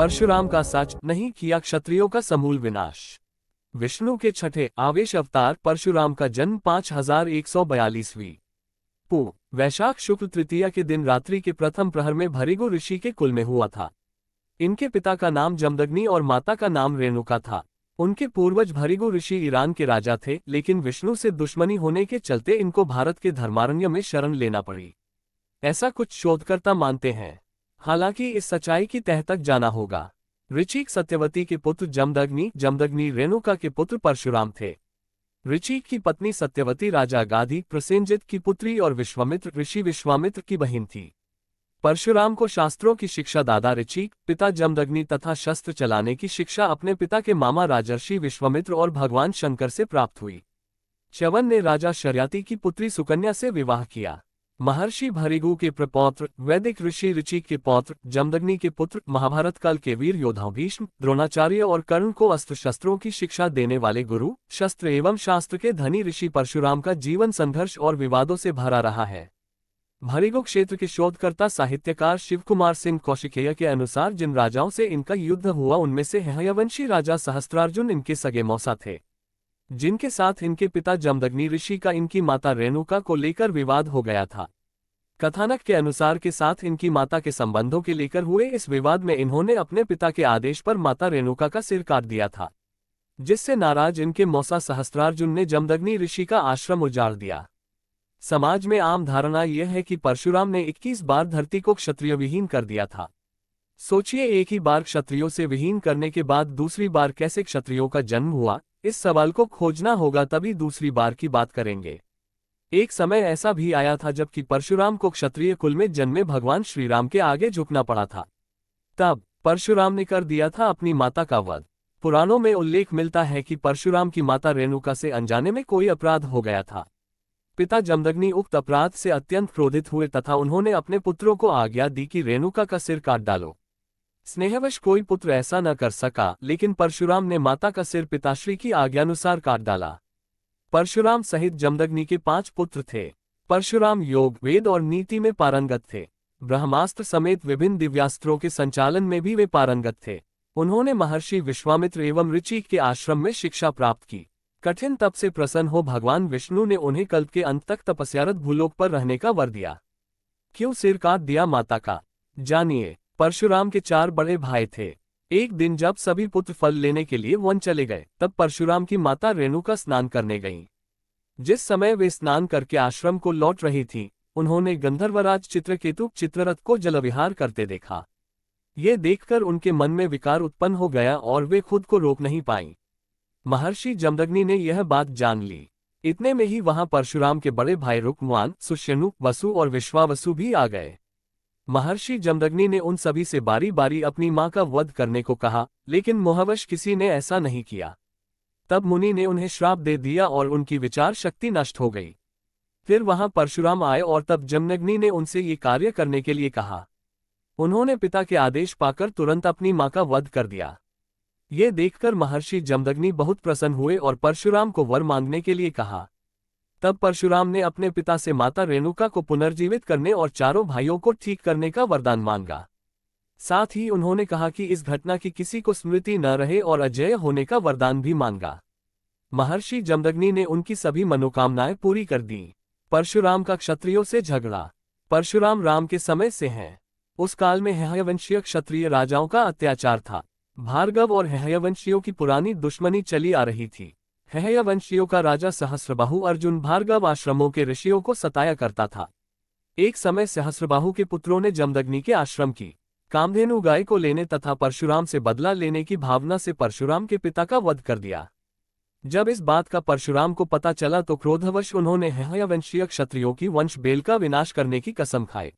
परशुराम का सच नहीं किया क्षत्रियों का समूल विनाश। विष्णु के छठे आवेश अवतार परशुराम का जन्म 5142वीं पू वैशाख शुक्ल तृतीया के दिन रात्रि के प्रथम प्रहर में भृगु ऋषि के कुल में हुआ था। इनके पिता का नाम जमदग्नि और माता का नाम रेणुका था। उनके पूर्वज भृगु ऋषि ईरान के राजा थे, लेकिन विष्णु से दुश्मनी होने के चलते इनको भारत के धर्मारण्य में शरण लेना पड़ी, ऐसा कुछ शोधकर्ता मानते हैं। हालांकि इस सच्चाई की तह तक जाना होगा। ऋचिक सत्यवती के पुत्र जमदग्नि रेणुका के पुत्र परशुराम थे। ऋचिक की पत्नी सत्यवती राजा गाधी प्रसेनजित की पुत्री और विश्वामित्र ऋषि विश्वामित्र की बहन थी। परशुराम को शास्त्रों की शिक्षा दादा ऋचिक, पिता जमदग्नि तथा शस्त्र चलाने की शिक्षा अपने पिता के मामा राजर्षि विश्वामित्र और भगवान शंकर से प्राप्त हुई। च्यवन ने राजा शर्याति की पुत्री सुकन्या से विवाह किया। महर्षि भृगु के प्रपौत्र वैदिक ऋषि ऋचिक के पौत्र जमदग्नि के पुत्र महाभारत काल के वीर योद्धाओं भीष्म, द्रोणाचार्य और कर्ण को अस्त्र शस्त्रों की शिक्षा देने वाले गुरु, शस्त्र एवं शास्त्र के धनी ऋषि परशुराम का जीवन संघर्ष और विवादों से भरा रहा है। भृगु क्षेत्र के शोधकर्ता साहित्यकार शिवकुमार सिंह कौशिकेय के अनुसार जिन राजाओं से इनका युद्ध हुआ उनमें से हयवंशी राजा सहस्त्रार्जुन इनके सगे मौसा थे, जिनके साथ इनके पिता जमदग्नि ऋषि का इनकी माता रेणुका को लेकर विवाद हो गया था। कथानक के अनुसार के साथ इनकी माता के संबंधों के लेकर हुए इस विवाद में इन्होंने अपने पिता के आदेश पर माता रेणुका का सिर काट दिया था, जिससे नाराज इनके मौसा सहस्त्रार्जुन ने जमदग्नि ऋषि का आश्रम उजाड़ दिया। समाज में आम धारणा यह है कि परशुराम ने 21 बार धरती को क्षत्रिय विहीन कर दिया था। सोचिए, एक ही बार क्षत्रियों से विहीन करने के बाद दूसरी बार कैसे क्षत्रियों का जन्म हुआ? इस सवाल को खोजना होगा, तभी दूसरी बार की बात करेंगे। एक समय ऐसा भी आया था जबकि परशुराम को क्षत्रिय कुल में जन्मे भगवान श्रीराम के आगे झुकना पड़ा था। तब परशुराम ने कर दिया था अपनी माता का वध। पुराणों में उल्लेख मिलता है कि परशुराम की माता रेणुका से अनजाने में कोई अपराध हो गया था। पिता जमदग्नि उक्त अपराध से अत्यंत क्रोधित हुए तथा उन्होंने अपने पुत्रों को आज्ञा दी कि रेणुका का सिर काट डालो। स्नेहवश कोई पुत्र ऐसा न कर सका, लेकिन परशुराम ने माता का सिर पिताश्री की आज्ञानुसार काट डाला। परशुराम सहित जमदग्नि के 5 पुत्र थे। परशुराम योग, वेद और नीति में पारंगत थे। ब्रह्मास्त्र समेत विभिन्न दिव्यास्त्रों के संचालन में भी वे पारंगत थे। उन्होंने महर्षि विश्वामित्र एवं ऋचिक के आश्रम में शिक्षा प्राप्त की। कठिन तप से प्रसन्न हो भगवान विष्णु ने उन्हें कल्प के अंत तक तपस्यारत भूलोक पर रहने का वर दिया। क्यों सिर काट दिया माता का, जानिए। परशुराम के 4 बड़े भाई थे। एक दिन जब सभी पुत्र फल लेने के लिए वन चले गए, तब परशुराम की माता रेणुका स्नान करने गईं। जिस समय वे स्नान करके आश्रम को लौट रही थीं, उन्होंने गंधर्वराज चित्रकेतु चित्ररथ को जलविहार करते देखा। ये देखकर उनके मन में विकार उत्पन्न हो गया और वे खुद को रोक नहीं पाईं। महर्षि जमदग्नि ने यह बात जान ली। इतने में ही वहां परशुराम के बड़े भाई रुक्मवान, सुष्यनु, वसु और विश्वावसु भी आ गए। महर्षि जमदग्नि ने उन सभी से बारी बारी अपनी मां का वध करने को कहा, लेकिन मोहवश किसी ने ऐसा नहीं किया। तब मुनि ने उन्हें श्राप दे दिया और उनकी विचार शक्ति नष्ट हो गई। फिर वहां परशुराम आए और तब जमदग्नि ने उनसे ये कार्य करने के लिए कहा। उन्होंने पिता के आदेश पाकर तुरंत अपनी मां का वध कर दिया। ये देखकर महर्षि जमदग्नि बहुत प्रसन्न हुए और परशुराम को वर मांगने के लिए कहा। तब परशुराम ने अपने पिता से माता रेणुका को पुनर्जीवित करने और चारों भाइयों को ठीक करने का वरदान मांगा। साथ ही उन्होंने कहा कि इस घटना की किसी को स्मृति न रहे और अजेय होने का वरदान भी मांगा। महर्षि जमदग्नि ने उनकी सभी मनोकामनाएं पूरी कर दी। परशुराम का क्षत्रियों से झगड़ा। परशुराम राम के समय से हैं। उस काल में हयवंशीय क्षत्रिय राजाओं का अत्याचार था। भार्गव और हयवंशियों की पुरानी दुश्मनी चली आ रही थी। हयवंशियों का राजा सहस्रबाहु अर्जुन भार्गव आश्रमों के ऋषियों को सताया करता था। एक समय सहस्रबाहु के पुत्रों ने जमदग्नि के आश्रम की कामधेनु गाय को लेने तथा परशुराम से बदला लेने की भावना से परशुराम के पिता का वध कर दिया। जब इस बात का परशुराम को पता चला तो क्रोधवश उन्होंने हयवंशीय क्षत्रियों की वंश बेल का विनाश करने की कसम खाई।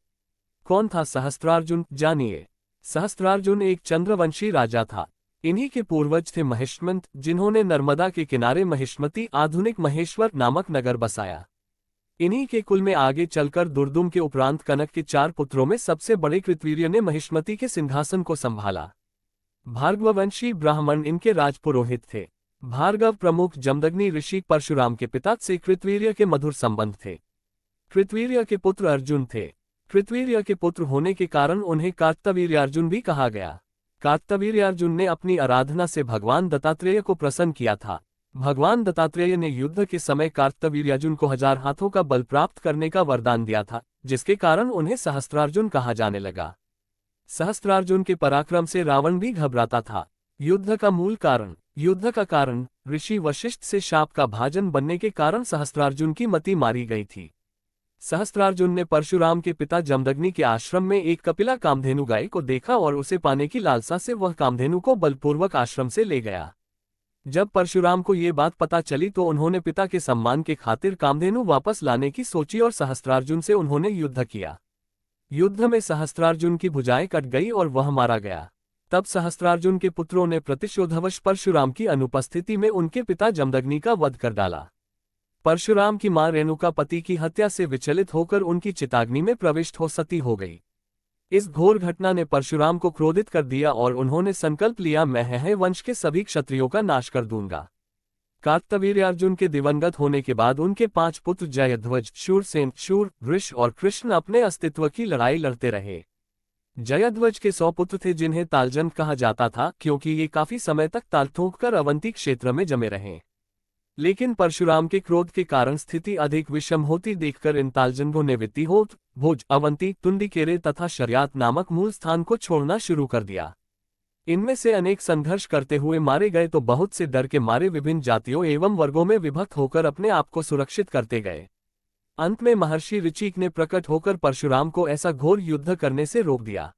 कौन था सहस्त्रार्जुन, जानिए। सहस्त्रार्जुन एक चंद्रवंशी राजा था। इन्हीं के पूर्वज थे महिष्मंत, जिन्होंने नर्मदा के किनारे महिष्मती आधुनिक महेश्वर नामक नगर बसाया। इन्हीं के कुल में आगे चलकर दुर्दुम के उपरांत कनक के 4 पुत्रों में सबसे बड़े कृतवीर्य ने महिष्मती के सिंहासन को संभाला। भार्गववंशी ब्राह्मण इनके राजपुरोहित थे। भार्गव प्रमुख जमदग्नि ऋषि परशुराम के पिता से कृतवीर्य के मधुर संबंध थे। कृतवीर्य के पुत्र अर्जुन थे। कृतवीर्य के पुत्र होने के कारण उन्हें कार्तवीर्यार्जुन भी कहा गया। कार्तवीर्यार्जुन ने अपनी आराधना से भगवान दत्तात्रेय को प्रसन्न किया था। भगवान दत्तात्रेय ने युद्ध के समय कार्तवीर्यार्जुन को 1000 हाथों का बल प्राप्त करने का वरदान दिया था, जिसके कारण उन्हें सहस्त्रार्जुन कहा जाने लगा। सहस्त्रार्जुन के पराक्रम से रावण भी घबराता था। युद्ध का कारण ऋषि वशिष्ठ से शाप का भाजन बनने के कारण सहस्त्रार्जुन की मति मारी गई थी। सहस्त्रार्जुन ने परशुराम के पिता जमदग्नि के आश्रम में एक कपिला कामधेनु गाय को देखा और उसे पाने की लालसा से वह कामधेनु को बलपूर्वक आश्रम से ले गया। जब परशुराम को ये बात पता चली तो उन्होंने पिता के सम्मान के खातिर कामधेनु वापस लाने की सोची और सहस्त्रार्जुन से उन्होंने युद्ध किया। युद्ध में सहस्त्रार्जुन की भुजाएं कट गई और वह मारा गया। तब सहस्त्रार्जुन के पुत्रों ने प्रतिशोधवश परशुराम की अनुपस्थिति में उनके पिता जमदग्नि का वध कर डाला। परशुराम की मां रेणुका पति की हत्या से विचलित होकर उनकी चिताग्नि में प्रविष्ट हो सती हो गई। इस घोर घटना ने परशुराम को क्रोधित कर दिया और उन्होंने संकल्प लिया, मैं है वंश के सभी क्षत्रियों का नाश कर दूंगा। कार्तवीर्यार्जुन के दिवंगत होने के बाद उनके 5 पुत्र जयध्वज, शूरसेन, शूर, वृष और कृष्ण अपने अस्तित्व की लड़ाई लड़ते रहे। जयध्वज के 100 पुत्र थे जिन्हें तालजन कहा जाता था, क्योंकि ये काफी समय तक ताल ठोंककर अवंती क्षेत्र में जमे रहे। लेकिन परशुराम के क्रोध के कारण स्थिति अधिक विषम होती देखकर इन तालजनों ने वित्तिहोत, भोज, अवंती, तुंडिकेरे तथा शर्यात नामक मूल स्थान को छोड़ना शुरू कर दिया। इनमें से अनेक संघर्ष करते हुए मारे गए तो बहुत से डर के मारे विभिन्न जातियों एवं वर्गों में विभक्त होकर अपने आप को सुरक्षित करते गए। अंत में महर्षि ऋचिक ने प्रकट होकर परशुराम को ऐसा घोर युद्ध करने से रोक दिया।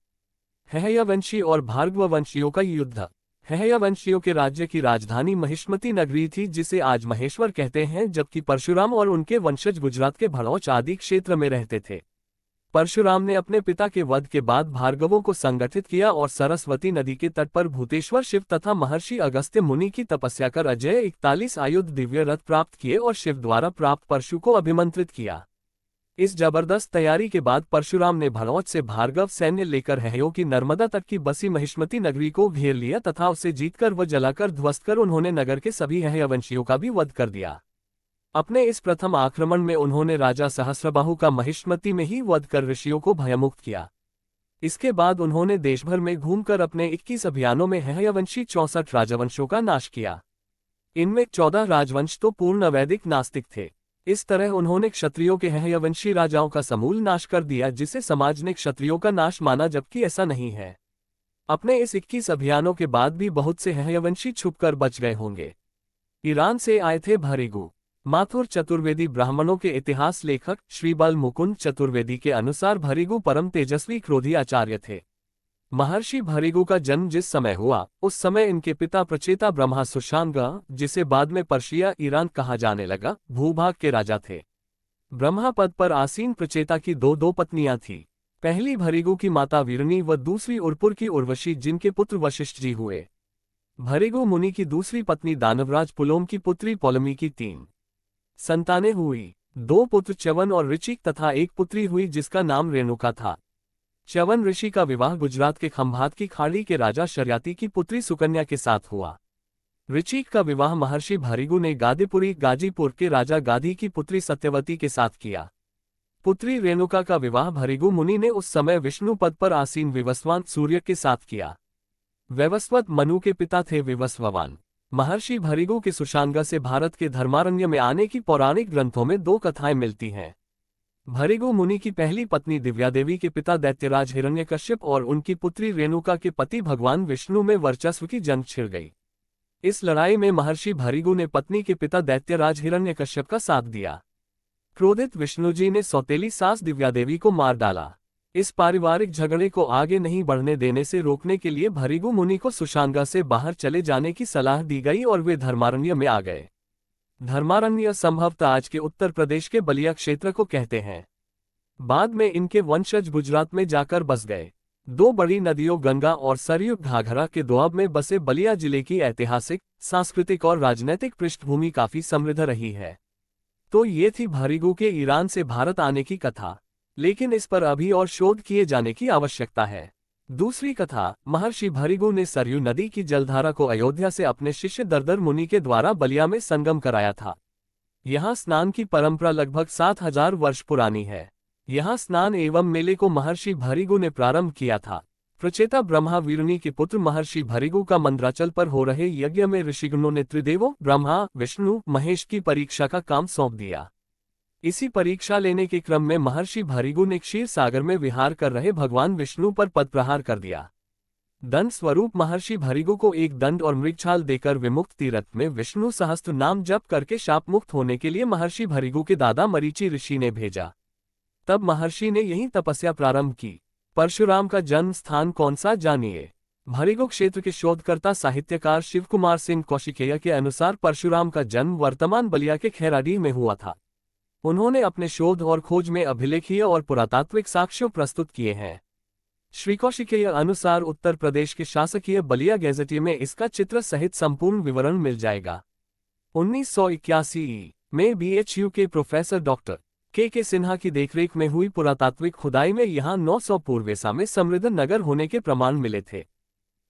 हयवंशी और भार्गववंशियों का युद्ध। हयवंशियों के राज्य की राजधानी महिष्मती नगरी थी, जिसे आज महेश्वर कहते हैं, जबकि परशुराम और उनके वंशज गुजरात के भड़ौच आदि क्षेत्र में रहते थे। परशुराम ने अपने पिता के वध के बाद भार्गवों को संगठित किया और सरस्वती नदी के तट पर भूतेश्वर शिव तथा महर्षि अगस्त्य मुनि की तपस्या कर अजय 41 आयुध दिव्य रथ प्राप्त किए और शिव द्वारा प्राप्त परशु को अभिमंत्रित किया। इस जबरदस्त तैयारी के बाद परशुराम ने भड़ौच से भार्गव सैन्य लेकर हयो की नर्मदा तट की बसी महिष्मती नगरी को घेर लिया तथा उसे जीतकर व जलाकर ध्वस्त कर उन्होंने नगर के सभी हयवंशियों का भी वध कर दिया। अपने इस प्रथम आक्रमण में उन्होंने राजा सहस्रबाहु का महिष्मती में ही वध कर ऋषियों को भयमुक्त किया। इसके बाद उन्होंने देशभर में घूमकर अपने 21 अभियानों में हयवंशी 64 राजवंशों का नाश किया। इनमें 14 राजवंश तो पूर्ण अवैदिक नास्तिक थे। इस तरह उन्होंने क्षत्रियों के हयवंशी राजाओं का समूल नाश कर दिया, जिसे समाज ने क्षत्रियों का नाश माना, जबकि ऐसा नहीं है। अपने इस 21 अभियानों के बाद भी बहुत से हयवंशी छुपकर बच गए होंगे। ईरान से आए थे भरिगु। माथुर चतुर्वेदी ब्राह्मणों के इतिहास लेखक श्रीबल मुकुंद चतुर्वेदी के अनुसार भरिगु परम तेजस्वी क्रोधी आचार्य थे। महर्षि भरिगु का जन्म जिस समय हुआ उस समय इनके पिता प्रचेता ब्रह्मा सुशांगा, जिसे बाद में पर्शिया ईरान कहा जाने लगा, भूभाग के राजा थे। ब्रह्मा पद पर आसीन प्रचेता की दो पत्नियां थीं। पहली भरिगु की माता वीरनी व दूसरी उर्पुर की उर्वशी, जिनके पुत्र वशिष्ठ जी हुए। भरिगु मुनि की दूसरी पत्नी दानवराज पुलोम की पुत्री पौलमी की 3 संतानें हुई। 2 पुत्र च्यवन और ऋचिक तथा 1 पुत्री हुई जिसका नाम रेणुका था। च्यवन ऋषि का विवाह गुजरात के खंभात की खाड़ी के राजा शर्याती की पुत्री सुकन्या के साथ हुआ। ऋचिक का विवाह महर्षि भरिगु ने गादीपुरी गाजीपुर के राजा गाधी की पुत्री सत्यवती के साथ किया। पुत्री रेणुका का विवाह भरिगु मुनि ने उस समय विष्णु पद पर आसीन विवस्वान सूर्य के साथ किया। वैवस्वत मनु के पिता थे विवस्ववान। महर्षि भरिगु के सुशांगा से भारत के धर्मारण्य में आने की पौराणिक ग्रंथों में 2 कथाएं मिलती हैं। भरिगु मुनि की पहली पत्नी दिव्यादेवी के पिता दैत्यराज हिरण्यकश्यप और उनकी पुत्री रेणुका के पति भगवान विष्णु में वर्चस्व की जंग छिड़ गई। इस लड़ाई में महर्षि भरिगु ने पत्नी के पिता दैत्यराज हिरण्यकश्यप का साथ दिया। क्रोधित विष्णुजी ने सौतेली सास दिव्यादेवी को मार डाला। इस पारिवारिक झगड़े को आगे नहीं बढ़ने देने से रोकने के लिए भरिगु मुनि को सुशांगा से बाहर चले जाने की सलाह दी गई और वे धर्मारण्य में आ गए। धर्मारण्य संभवतः आज के उत्तर प्रदेश के बलिया क्षेत्र को कहते हैं। बाद में इनके वंशज गुजरात में जाकर बस गए। 2 बड़ी नदियों गंगा और सरयू घाघरा के दोआब में बसे बलिया जिले की ऐतिहासिक, सांस्कृतिक और राजनैतिक पृष्ठभूमि काफी समृद्ध रही है। तो ये थी भरिगु के ईरान से भारत आने की कथा, लेकिन इस पर अभी और शोध किए जाने की आवश्यकता है। दूसरी कथा, महर्षि भरिगु ने सरयू नदी की जलधारा को अयोध्या से अपने शिष्य दरदर मुनि के द्वारा बलिया में संगम कराया था। यहाँ स्नान की परंपरा लगभग 7000 वर्ष पुरानी है। यहाँ स्नान एवं मेले को महर्षि भरिगु ने प्रारंभ किया था। प्रचेता ब्रह्मा वीरुनी के पुत्र महर्षि भृगु का मंदराचल पर हो रहे यज्ञ में ऋषिगणों ने त्रिदेवों ब्रह्मा, विष्णु, महेश की परीक्षा का काम सौंप दिया। इसी परीक्षा लेने के क्रम में महर्षि भृगु ने क्षीर सागर में विहार कर रहे भगवान विष्णु पर पद प्रहार कर दिया। दंड स्वरूप महर्षि भृगु को एक दंड और मृगछाल देकर विमुक्त तीर्थ में विष्णु सहस्त्र नाम जप करके शाप मुक्त होने के लिए महर्षि भृगु के दादा मरीचि ऋषि ने भेजा। तब महर्षि ने यहीं तपस्या प्रारंभ की। परशुराम का जन्म स्थान कौन सा, जानिए। भृगु क्षेत्र के शोधकर्ता साहित्यकार शिव कुमार सिंह कौशिकेय के अनुसार परशुराम का जन्म वर्तमान बलिया के खैराडीह में हुआ था। उन्होंने अपने शोध और खोज में अभिलेखीय और पुरातात्विक साक्ष्य प्रस्तुत किए हैं। श्री कौशिकेय अनुसार उत्तर प्रदेश के शासकीय बलिया गैजेटियर में इसका चित्र सहित संपूर्ण विवरण मिल जाएगा। 1981 में BHU के प्रोफेसर डॉक्टर के सिन्हा की देखरेख में हुई पुरातात्विक खुदाई में यहां 900 पूर्वेसा में समृद्ध नगर होने के प्रमाण मिले थे।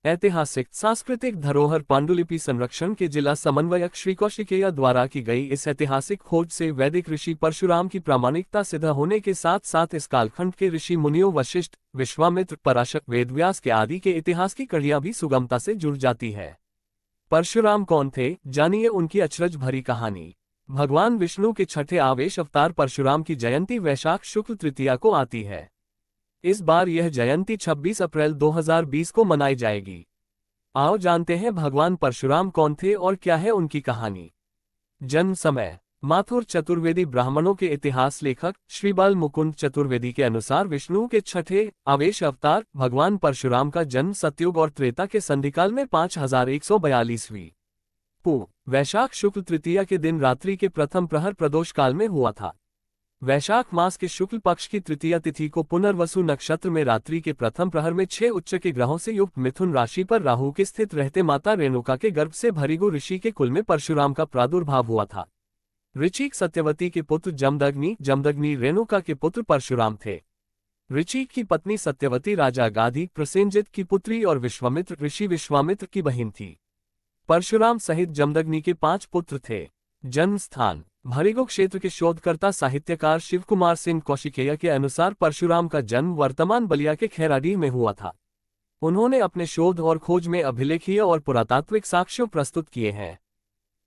ऐतिहासिक सांस्कृतिक धरोहर पांडुलिपि संरक्षण के जिला समन्वयक श्री कौशिकेय द्वारा की गई इस ऐतिहासिक खोज से वैदिक ऋषि परशुराम की प्रामाणिकता सिद्ध होने के साथ साथ इस कालखंड के ऋषि मुनियों वशिष्ठ, विश्वामित्र, पराशर, वेदव्यास के आदि के इतिहास की कड़ियां भी सुगमता से जुड़ जाती है। परशुराम कौन थे, जानिए उनकी अचरज भरी कहानी। भगवान विष्णु के छठे आवेश अवतार परशुराम की जयंती वैशाख शुक्ल तृतीया को आती है। इस बार यह जयंती 26 अप्रैल 2020 को मनाई जाएगी। आओ जानते हैं भगवान परशुराम कौन थे और क्या है उनकी कहानी। जन्म समय। माथुर चतुर्वेदी ब्राह्मणों के इतिहास लेखक श्री बाल मुकुंद चतुर्वेदी के अनुसार विष्णु के छठे आवेश अवतार भगवान परशुराम का जन्म सतयुग और त्रेता के संधिकाल में 5142 पू वैशाख शुक्ल तृतीया के दिन रात्रि के प्रथम प्रहर प्रदोष काल में हुआ था। वैशाख मास के शुक्ल पक्ष की तृतीया तिथि को पुनर्वसु नक्षत्र में रात्रि के प्रथम प्रहर में 6 उच्च के ग्रहों से युक्त मिथुन राशि पर राहु के स्थित रहते माता रेणुका के गर्भ से भृगु ऋषि के कुल में परशुराम का प्रादुर्भाव हुआ था। ऋचिक सत्यवती के पुत्र जमदग्नि रेणुका के पुत्र परशुराम थे। ऋचिक की पत्नी सत्यवती राजा गाधी प्रसेनजित की पुत्री और विश्वामित्र ऋषि विश्वामित्र की बहन थी। परशुराम सहित जमदग्नि के 5 पुत्र थे। जन्म स्थान। भृगु क्षेत्र के शोधकर्ता साहित्यकार शिव कुमार सिंह कौशिकेय के अनुसार परशुराम का जन्म वर्तमान बलिया के खैराडीह में हुआ था। उन्होंने अपने शोध और खोज में अभिलेखीय और पुरातात्विक साक्ष्य प्रस्तुत किए हैं।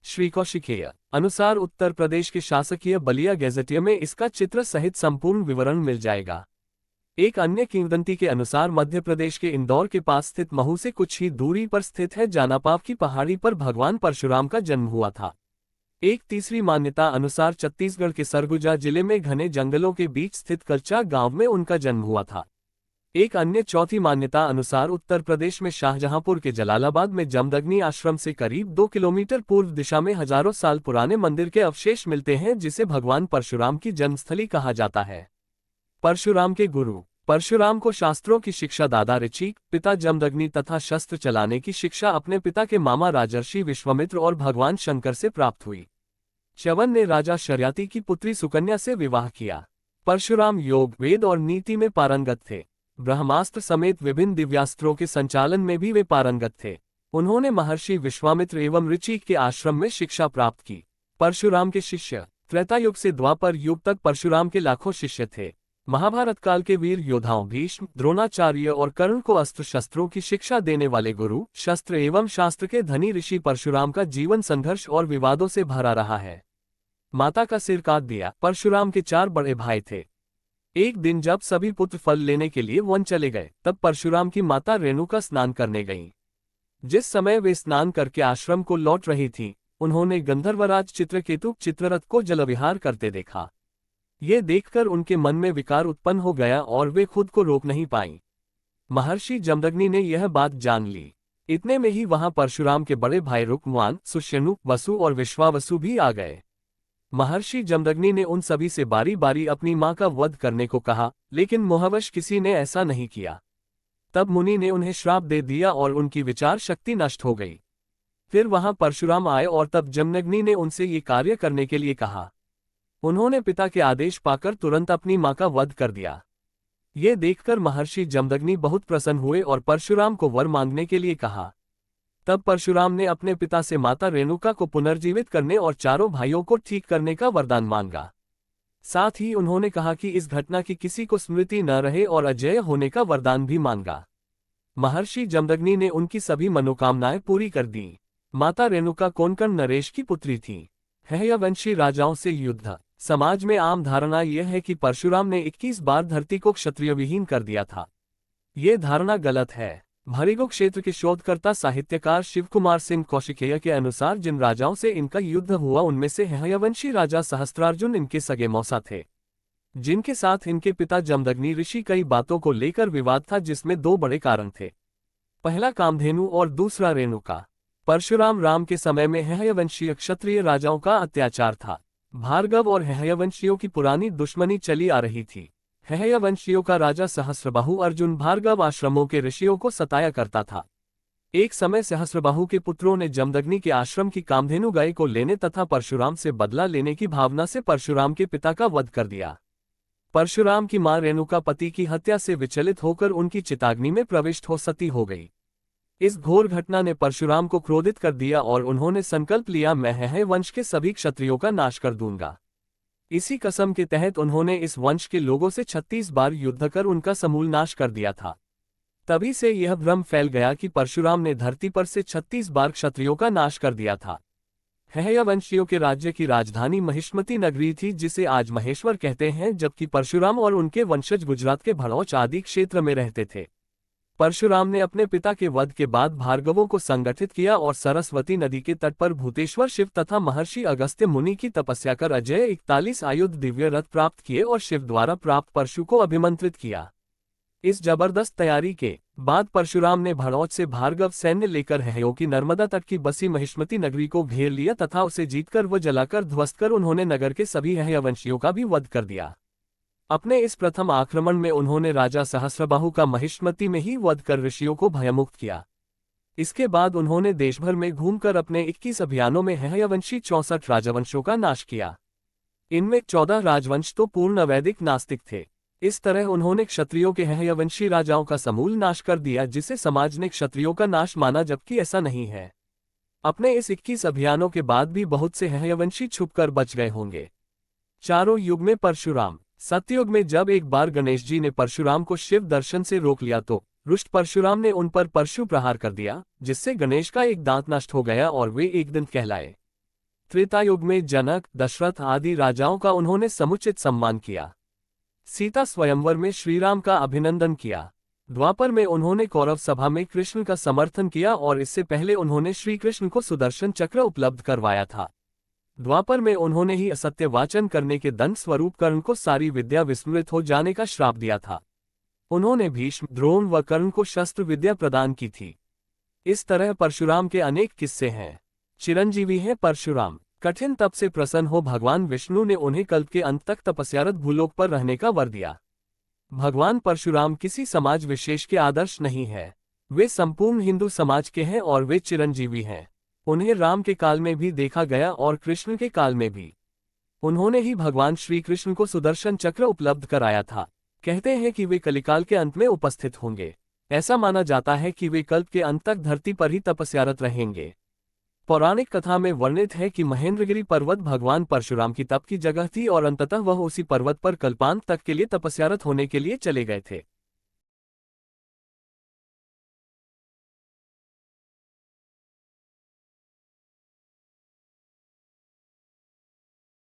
श्री कौशिकेय अनुसार उत्तर प्रदेश के शासकीय बलिया गैजेटियर में इसका चित्र सहित संपूर्ण विवरण मिल जाएगा। एक अन्य किंवदंती के अनुसार मध्य प्रदेश के इंदौर के पास स्थित महू से कुछ ही दूरी पर स्थित है जानापाव की पहाड़ी पर भगवान परशुराम का जन्म हुआ था। एक तीसरी मान्यता अनुसार छत्तीसगढ़ के सरगुजा जिले में घने जंगलों के बीच स्थित कल्चा गांव में उनका जन्म हुआ था। एक अन्य चौथी मान्यता अनुसार उत्तर प्रदेश में शाहजहांपुर के जलालाबाद में जमदग्नि आश्रम से करीब 2 किलोमीटर पूर्व दिशा में हजारों साल पुराने मंदिर के अवशेष मिलते हैं जिसे भगवान परशुराम की जन्मस्थली कहा जाता है। परशुराम के गुरु। परशुराम को शास्त्रों की शिक्षा दादा ऋचिक, पिता जमदग्नि तथा शस्त्र चलाने की शिक्षा अपने पिता के मामा राजर्षि विश्वामित्र और भगवान शंकर से प्राप्त हुई। च्यवन ने राजा शर्याति की पुत्री सुकन्या से विवाह किया। परशुराम योग, वेद और नीति में पारंगत थे। ब्रह्मास्त्र समेत विभिन्न दिव्यास्त्रों के संचालन में भी वे पारंगत थे। उन्होंने महर्षि विश्वामित्र एवं ऋचिक के आश्रम में शिक्षा प्राप्त की। परशुराम के शिष्य। त्रेता युग से द्वापर युग तक परशुराम के लाखों शिष्य थे। महाभारत काल के वीर योद्धाओं भीष्म, द्रोणाचार्य और कर्ण को अस्त्र शस्त्रों की शिक्षा देने वाले गुरु, शस्त्र एवं शास्त्र के धनी ऋषि परशुराम का जीवन संघर्ष और विवादों से भरा रहा है। माता का सिर काट दिया। परशुराम के 4 बड़े भाई थे। एक दिन जब सभी पुत्र फल लेने के लिए वन चले गए तब परशुराम की माता रेणुका स्नान करने गईं। जिस समय वे स्नान करके आश्रम को लौट रही थीं, उन्होंने गंधर्वराज चित्रकेतु चित्ररथ को जलविहार करते देखा। ये देखकर उनके मन में विकार उत्पन्न हो गया और वे खुद को रोक नहीं पाईं। महर्षि जमदग्नि ने यह बात जान ली। इतने में ही वहां परशुराम के बड़े भाई रुक्मवान, सुष्यनु, वसु और विश्वावसु भी आ गए। महर्षि जमदग्नि ने उन सभी से बारी बारी अपनी मां का वध करने को कहा, लेकिन मोहवश किसी ने ऐसा नहीं किया। तब मुनि ने उन्हें श्राप दे दिया और उनकी विचार शक्ति नष्ट हो गई। फिर वहां परशुराम आए और तब जमदग्नि ने उनसे ये कार्य करने के लिए कहा। उन्होंने पिता के आदेश पाकर तुरंत अपनी मां का वध कर दिया। ये देखकर महर्षि जमदग्नि बहुत प्रसन्न हुए और परशुराम को वर मांगने के लिए कहा। तब परशुराम ने अपने पिता से माता रेणुका को पुनर्जीवित करने और चारों भाइयों को ठीक करने का वरदान मांगा। साथ ही उन्होंने कहा कि इस घटना की किसी को स्मृति न रहे और अजेय होने का वरदान भी मांगा। महर्षि जमदग्नि ने उनकी सभी मनोकामनाएं पूरी कर दी। माता रेणुका कोंकण नरेश की पुत्री थी। हयवंशी राजाओं से युद्ध। समाज में आम धारणा यह है कि परशुराम ने 21 बार धरती को क्षत्रिय विहीन कर दिया था। ये धारणा गलत है। भृगु क्षेत्र के शोधकर्ता साहित्यकार शिवकुमार सिंह कौशिकीय के अनुसार जिन राजाओं से इनका युद्ध हुआ उनमें से हयवंशी राजा सहस्त्रार्जुन इनके सगे मौसा थे, जिनके साथ इनके पिता जमदग्नि ऋषि कई बातों को लेकर विवाद था, जिसमें दो बड़े कारण थे। पहला कामधेनु और दूसरा रेणुका। परशुराम राम के समय में हयवंशीय क्षत्रिय राजाओं का अत्याचार था। भार्गव और हयवंशियों की पुरानी दुश्मनी चली आ रही थी। हयवंशियों का राजा सहस्रबाहु अर्जुन भार्गव आश्रमों के ऋषियों को सताया करता था। एक समय सहस्रबाहु के पुत्रों ने जमदग्नि के आश्रम की कामधेनु गाय को लेने तथा परशुराम से बदला लेने की भावना से परशुराम के पिता का वध कर दिया। परशुराम की मां रेणुका पति की हत्या से विचलित होकर उनकी चिताग्नि में प्रविष्ट हो सती हो गई। इस घोर घटना ने परशुराम को क्रोधित कर दिया और उन्होंने संकल्प लिया, मैं हय वंश के सभी क्षत्रियों का नाश कर दूंगा। इसी कसम के तहत उन्होंने इस वंश के लोगों से 36 बार युद्ध कर उनका समूल नाश कर दिया था। तभी से यह भ्रम फैल गया कि परशुराम ने धरती पर से 36 बार क्षत्रियों का नाश कर दिया था। हयवंशियों के राज्य की राजधानी महिष्मती नगरी थी, जिसे आज महेश्वर कहते हैं, जबकि परशुराम और उनके वंशज गुजरात के भड़ौच आदि क्षेत्र में रहते थे। परशुराम ने अपने पिता के वध के बाद भार्गवों को संगठित किया और सरस्वती नदी के तट पर भूतेश्वर शिव तथा महर्षि अगस्त्य मुनि की तपस्या कर अजय 41 आयुध दिव्य रथ प्राप्त किए और शिव द्वारा प्राप्त परशु को अभिमंत्रित किया। इस जबरदस्त तैयारी के बाद परशुराम ने भड़ौच से भार्गव सैन्य लेकर हयो की नर्मदा तट की बसी महिष्मती नगरी को घेर लिया तथा उसे जीतकर व जलाकर ध्वस्त कर उन्होंने नगर के सभी हयवंशियों का भी वध कर दिया। अपने इस प्रथम आक्रमण में उन्होंने राजा सहस्रबाहु का महिष्मती में ही वध कर ऋषियों को भयमुक्त किया। इसके बाद उन्होंने देशभर में घूमकर अपने 21 अभियानों में हयवंशी 64 राजवंशों का नाश किया। इनमें 14 राजवंश तो पूर्ण वैदिक नास्तिक थे। इस तरह उन्होंने क्षत्रियों के हयवंशी राजाओं का समूल नाश कर दिया, जिसे समाज ने क्षत्रियों का नाश माना, जबकि ऐसा नहीं है। अपने इस 21 अभियानों के बाद भी बहुत से हयवंशी छुपकर बच गए होंगे। चारों युग में परशुराम। सतयुग में जब एक बार गणेश जी ने परशुराम को शिव दर्शन से रोक लिया तो रुष्ट परशुराम ने उन पर परशु प्रहार कर दिया, जिससे गणेश का एक दांत नष्ट हो गया और वे एक दिन कहलाए। त्रेतायुग में जनक, दशरथ आदि राजाओं का उन्होंने समुचित सम्मान किया। सीता स्वयंवर में श्रीराम का अभिनंदन किया। द्वापर में उन्होंने कौरव सभा में कृष्ण का समर्थन किया और इससे पहले उन्होंने श्री कृष्ण को सुदर्शन चक्र उपलब्ध करवाया था। द्वापर में उन्होंने ही असत्य वाचन करने के दंड स्वरूप कर्ण को सारी विद्या विस्मृत हो जाने का श्राप दिया था। उन्होंने भीष्म, द्रोण व कर्ण को शस्त्र विद्या प्रदान की थी। इस तरह परशुराम के अनेक किस्से हैं। चिरंजीवी हैं परशुराम। कठिन तप से प्रसन्न हो भगवान विष्णु ने उन्हें कल्प के अंत तक तपस्यारत भूलोक पर रहने का वर दिया। भगवान परशुराम किसी समाज विशेष के आदर्श नहीं है। वे संपूर्ण हिंदू समाज के हैं और वे चिरंजीवी हैं। उन्हें राम के काल में भी देखा गया और कृष्ण के काल में भी। उन्होंने ही भगवान श्री कृष्ण को सुदर्शन चक्र उपलब्ध कराया था। कहते हैं कि वे कलिकाल के अंत में उपस्थित होंगे। ऐसा माना जाता है कि वे कल्प के अंत तक धरती पर ही तपस्यारत रहेंगे। पौराणिक कथा में वर्णित है कि महेंद्रगिरी पर्वत भगवान परशुराम की तप की जगह थी और अंततः वह उसी पर्वत पर कल्पांत तक के लिए तपस्यारत होने के लिए चले गए थे।